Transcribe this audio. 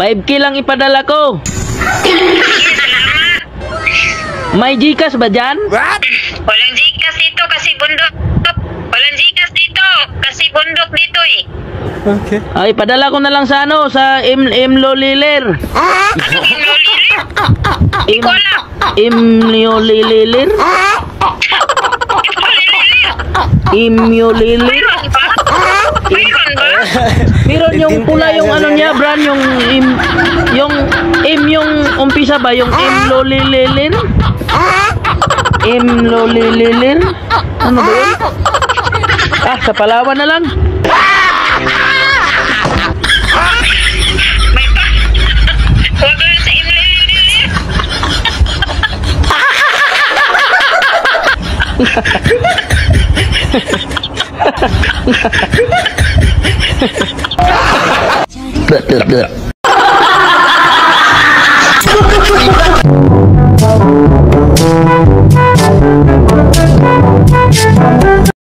5K lang ipadala ko. Sige, salamat. May Gcash ba dyan? Walang Gcash dito kasi bundok. Walang Gcash dito kasi bundok dito eh. Okay. Ay, padala ko na lang sa ano, sa Imlolilir. Anong imlolilir? Di ko alam. Imlolilir? Imlolilir? Mayroon ba? Mayroon ba? Meron yung pula yung ano niya, brand, yung yung umpisa ba, yung Imlolilir? Imlolilir? Ano ba yun? Ah, sa Palawan na lang. May pa. Huwag lang sa imlolilir. Blah, blah, blah.